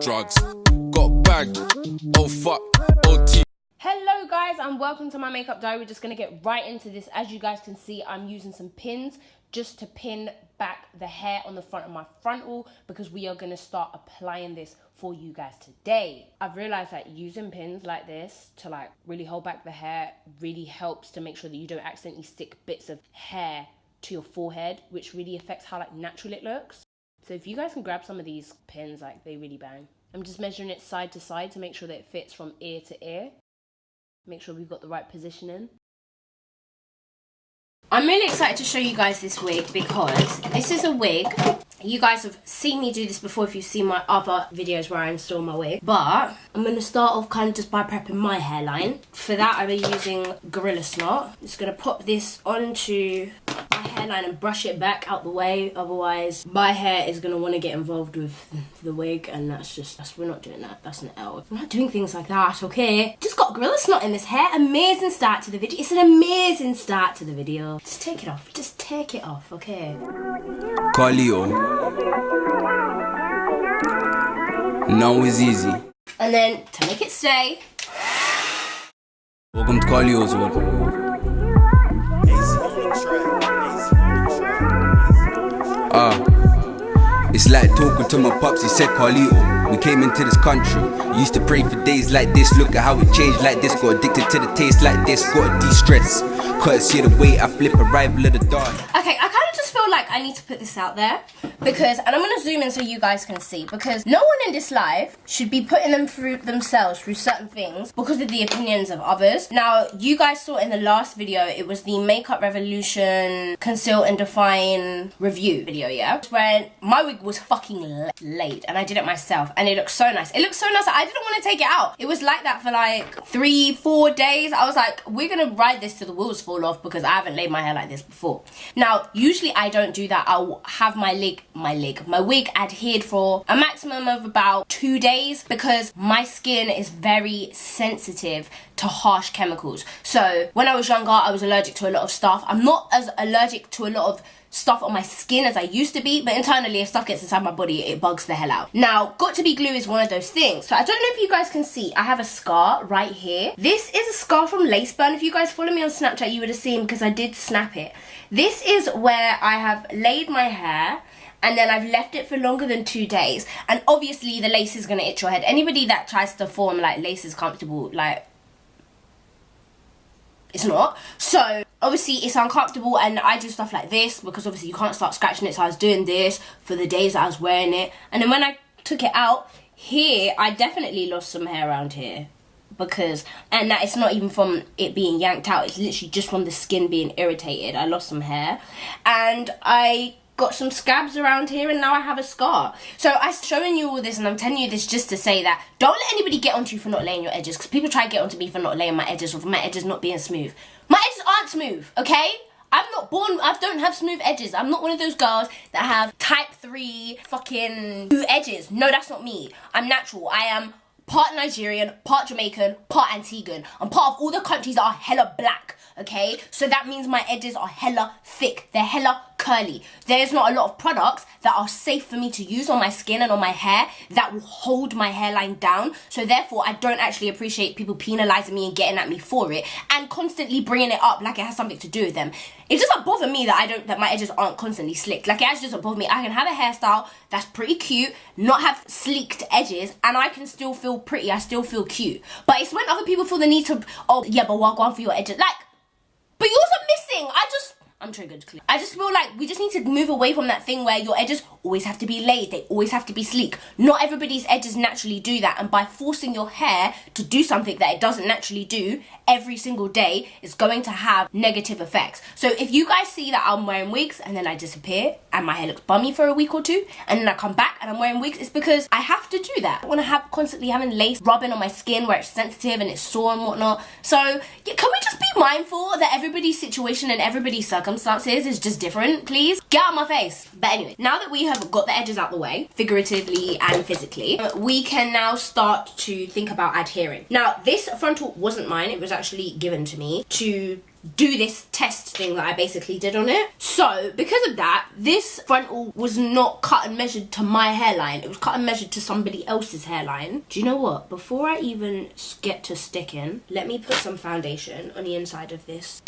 drugs, got bagged, oh fuck, OT. Hello guys and welcome to my makeup diary. We're just going to get right into this. As you guys can see, I'm using some pins just to pin back the hair on the front of my frontal because we are going to start applying this for you guys today. I've realized that using pins like this to really hold back the hair really helps to make sure that you don't accidentally stick bits of hair to your forehead, which really affects how natural it looks. So if you guys can grab some of these pins, they really bang. I'm just measuring it side to side to make sure that it fits from ear to ear. Make sure we've got the right positioning. I'm really excited to show you guys this wig because this is a wig. You guys have seen me do this before if you've seen my other videos where I install my wig. But I'm going to start off kind of just by prepping my hairline. For that, I'll be using Gorilla Snot. I'm just going to pop this onto my hairline and brush it back out the way. Otherwise, my hair is going to want to get involved with the wig. And we're not doing that. That's an L. We're not doing things like that, okay? Just got Gorilla Snot in this hair. Amazing start to the video. It's an amazing start to the video. Just take it off. Just take it off, okay? Carlio. Now is easy. And then, to make it stay. Welcome to Carlio's world. It's like talking to my pops, he said Carlito. We came into this country, used to pray for days like this. Look at how it changed like this. Got addicted to the taste like this. Got to de-stress, courtesy of the way I flip arrival of the dawn. Okay, I kind of just feel like I need to put this out there because, and I'm going to zoom in so you guys can see, because no one in this life should be putting them through themselves through certain things because of the opinions of others. Now, you guys saw in the last video, it was the Makeup Revolution Conceal and Define review video, yeah? Where my wig was fucking laid and I did it myself and it looked so nice. It looked so nice that I didn't want to take it out. It was like that for 3-4 days. I was like, we're going to ride this till the wheels fall off because I haven't laid my hair like this before. Now, usually I don't do that. I'll have my wig adhered for a maximum of about 2 days because my skin is very sensitive to harsh chemicals. So when I was younger, I was allergic to a lot of stuff. I'm not as allergic to a lot of stuff on my skin as I used to be, but internally if stuff gets inside my body, it bugs the hell out. Now, got to be glue is one of those things. So I don't know if you guys can see, I have a scar right here. This is a scar from Lace Burn. If you guys follow me on Snapchat, you would have seen because I did snap it. This is where I have laid my hair and then I've left it for longer than 2 days. And obviously the lace is gonna itch your head. Anybody that tries to form lace is comfortable, it's not. So obviously it's uncomfortable and I do stuff like this because obviously you can't start scratching it. So I was doing this for the days that I was wearing it. And then when I took it out, here, I definitely lost some hair around here. And that it's not even from it being yanked out. It's literally just from the skin being irritated. I lost some hair. And I got some scabs around here and now I have a scar. So I'm showing you all this and I'm telling you this just to say that don't let anybody get onto you for not laying your edges, because people try to get onto me for not laying my edges or for my edges not being smooth. My edges aren't smooth, okay? I don't have smooth edges. I'm not one of those girls that have type 3 fucking smooth edges. No, that's not me. I'm natural. I am part Nigerian, part Jamaican, part Antiguan. I'm part of all the countries that are hella black, okay? So that means my edges are hella thick. They're hella curly. There's not a lot of products that are safe for me to use on my skin and on my hair that will hold my hairline down. So therefore, I don't actually appreciate people penalizing me and getting at me for it and constantly bringing it up like it has something to do with them. It doesn't bother me that my edges aren't constantly slicked. It actually doesn't bother me. I can have a hairstyle that's pretty cute, not have sleeked edges, and I can still feel pretty. I still feel cute. But it's when other people feel the need to, oh yeah, but walk on for your edges. But yours are missing. I'm triggered. I just feel like we just need to move away from that thing where your edges always have to be laid. They always have to be sleek. Not everybody's edges naturally do that. And by forcing your hair to do something that it doesn't naturally do every single day, it's going to have negative effects. So if you guys see that I'm wearing wigs and then I disappear and my hair looks bummy for a week or two and then I come back and I'm wearing wigs, it's because I have to do that. I want to have constantly having lace rubbing on my skin where it's sensitive and it's sore and whatnot. So yeah, can we just be mindful that everybody's situation and everybody's circumstances is just different, please? Get out of my face. But anyway, now that we have got the edges out the way, figuratively and physically, we can now start to think about adhering. Now, this frontal wasn't mine. It was actually given to me to do this test thing that I basically did on it. So because of that, this frontal was not cut and measured to my hairline. It was cut and measured to somebody else's hairline. Do you know what? Before I even get to sticking, let me put some foundation on the inside of this.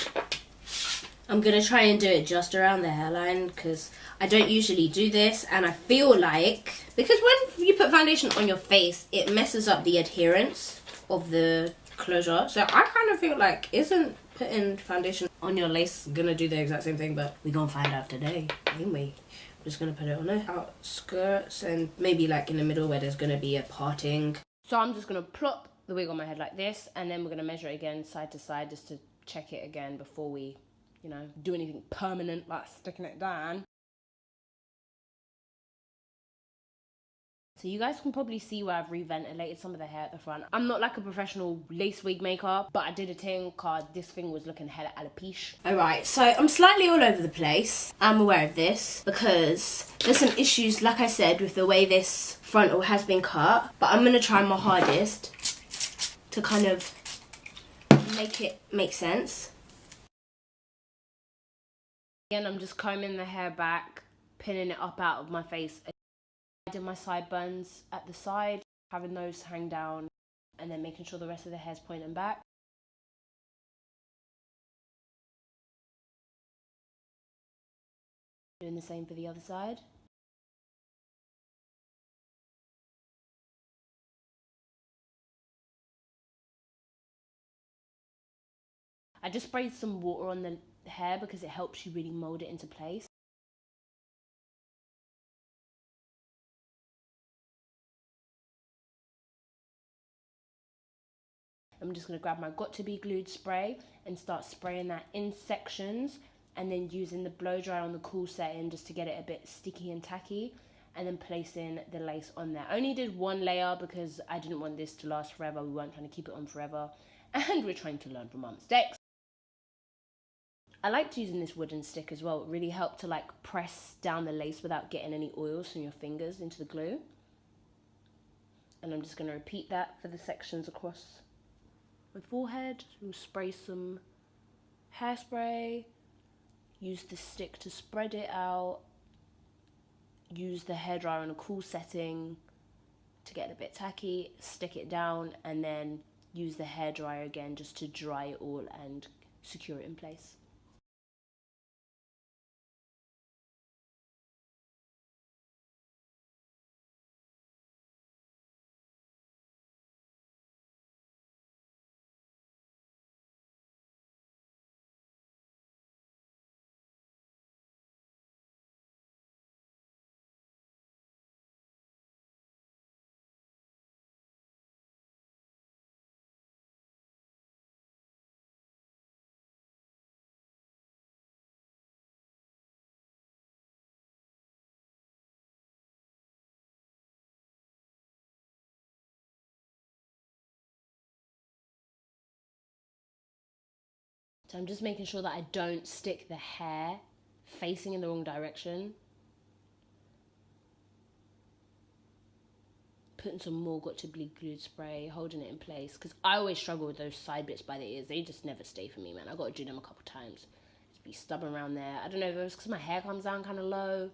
I'm gonna try and do it just around the hairline because I don't usually do this, and I feel like, because when you put foundation on your face, it messes up the adherence of the closure. So I kind of feel like, isn't putting foundation on your lace gonna do the exact same thing? But we're gonna find out today, ain't we? I'm just gonna put it on the outskirts and maybe like in the middle where there's gonna be a parting. So I'm just gonna plop the wig on my head like this, and then we're gonna measure it again side to side just to check it again before we, you know, do anything permanent like sticking it down. So you guys can probably see where I've reventilated some of the hair at the front. I'm not like a professional lace wig maker, but I did a thing cause this thing was looking hella alopecia. Alright, so I'm slightly all over the place. I'm aware of this because there's some issues, like I said, with the way this frontal has been cut. But I'm gonna try my hardest to kind of make it make sense. Again, I'm just combing the hair back, pinning it up out of my face. I did my sideburns at the side, having those hang down, and then making sure the rest of the hair's pointing back. Doing the same for the other side. I just sprayed some water on the hair because it helps you really mold it into place. I'm just going to grab my Got To Be Glued spray and start spraying that in sections, and then using the blow dry on the cool setting just to get it a bit sticky and tacky, and then placing the lace on there. I only did one layer because I didn't want this to last forever. We weren't trying to keep it on forever, and we're trying to learn from our mistakes. I liked using this wooden stick as well. It really helped to like press down the lace without getting any oils from your fingers into the glue. And I'm just going to repeat that for the sections across my forehead. We'll spray some hairspray, use the stick to spread it out, use the hairdryer on a cool setting to get it a bit tacky, stick it down, and then use the hairdryer again just to dry it all and secure it in place. So I'm just making sure that I don't stick the hair facing in the wrong direction. Putting some more Got To Be Glued spray, holding it in place, because I always struggle with those side bits by the ears. They just never stay for me, man. I got to do them a couple times. Just be stubborn around there. I don't know if it's because my hair comes down kind of low.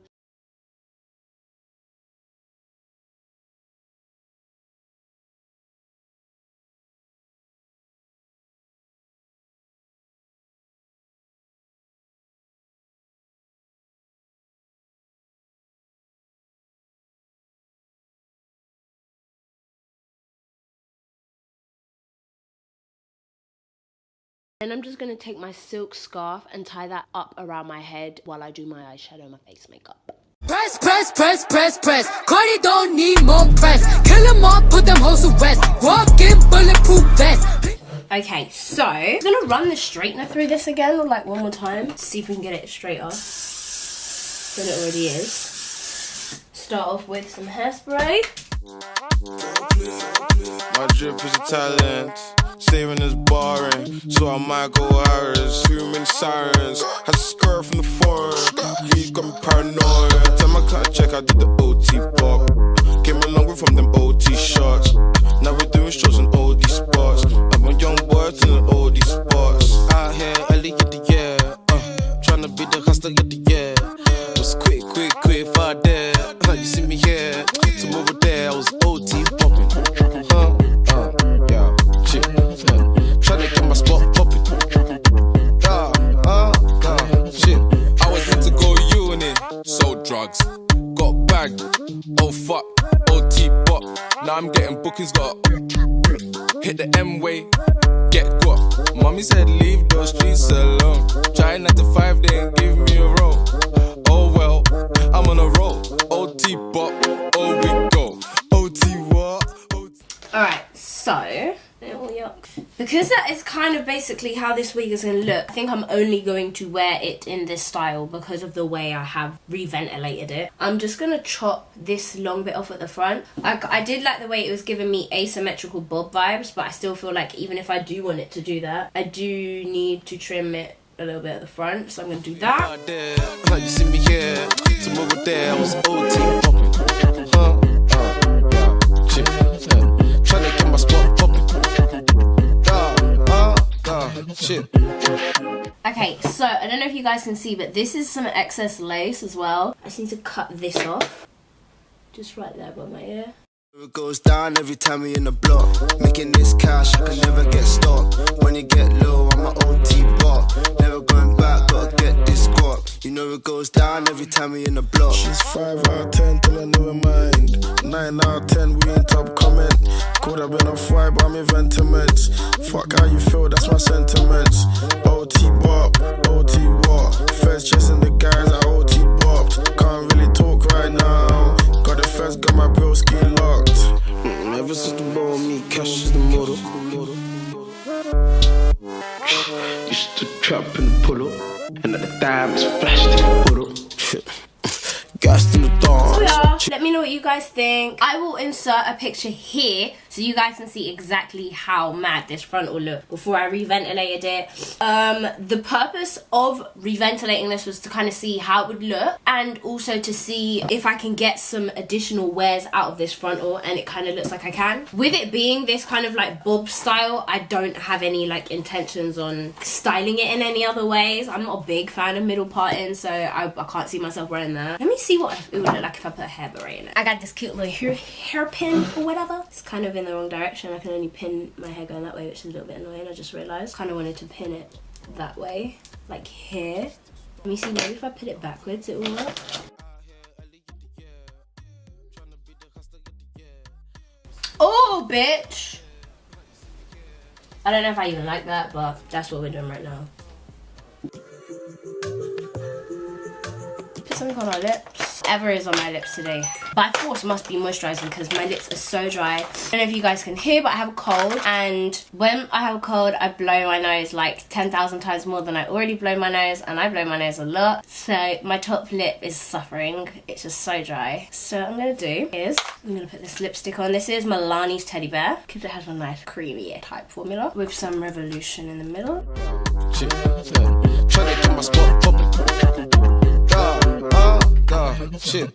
Then I'm just going to take my silk scarf and tie that up around my head while I do my eyeshadow and my face makeup. Press, press, press, press, press. Cardi don't need more press. Kill them all, put them hoes to rest. Walk in bulletproof vest. Okay, so I'm going to run the straightener through this again, like one more time, to see if we can get it straighter than it already is. Start off with some hairspray. My drip is a talent. Saving is boring, so I might go Harris. Too many sirens, had a skirt from the foreign. Please got me paranoid. Tell my cut check, I did the OT pop. Came along with from them OT shots. Now we're doing shows in OD spots. I'm a young boy to the OD spots. Out here, Ellie Some over there, I was OT popping. Yeah, shit. Tryna get my spot popping. Shit. I was meant to go uni, sold drugs, got bagged. Oh fuck, OT bop. Now I'm getting bookings, got hit the M way, get got. Mommy said leave those streets alone. Try 9 to 5, they ain't give me a roll. Oh well, I'm on a roll. OT bop, oh we go. OT what? Alright, so because that is kind of basically how this wig is going to look, I think I'm only going to wear it in this style because of the way I have reventilated it. I'm just going to chop this long bit off at the front. I did like the way it was giving me asymmetrical bob vibes, but I still feel like even if I do want it to do that, I do need to trim it a little bit at the front, so I'm going to do that. Now you see me here, some over there, I was OT popping. Shit. Tryna get my spot popping. Shit. Okay, so I don't know if you guys can see, but this is some excess lace as well. I just need to cut this off. Just right there by my ear. It goes down every time we in the block. Making this cash, I can never get stopped. When you get low, I'm an OT bot. Never going back, gotta get this squat. You know it goes down every time we in the block. She's 5 out of 10 till I never mind. 9 out of 10, we ain't top comment. Could have been a fight, but I'm in sentiments. Fuck how you feel, that's my sentiments. OT bop, OT what? First chasing the guys at OT bopped. Can't really talk right now. Got the first, got my broski locked. Ever since the ball, me, cash is the model. Used to trap in the puddle, and at the time it's flashed in the puddle. Gas in the dawn. So yeah, let me know what you guys think. I will insert a picture here so you guys can see exactly how mad this front will look before I reventilated it. The purpose of reventilating this was to kind of see how it would look, and also to see if I can get some additional wears out of this frontal, and it kind of looks like I can. With it being this kind of like bob style, I don't have any like intentions on styling it in any other ways. I'm not a big fan of middle parting, so I can't see myself wearing that. Let me see what it would look like if I put a hair beret in it. I got this cute little hairpin or whatever. It's kind of in the wrong direction. I can only pin my hair going that way, which is a little bit annoying. I just realised. Kind of wanted to pin it that way, like here. Let me see, maybe if I put it backwards it will work. Oh, bitch! I don't know if I even like that, but that's what we're doing right now. Put something on our lips. Whatever is on my lips today. By force must be moisturising because my lips are so dry. I don't know if you guys can hear, but I have a cold, and when I have a cold I blow my nose like 10,000 times more than I already blow my nose, and I blow my nose a lot, so my top lip is suffering. It's just so dry. So what I'm gonna do is I'm gonna put this lipstick on. This is Milani's Teddy Bear because it has a nice creamy type formula with some Revolution in the middle. Shit. Try to get my spot popping. Shit.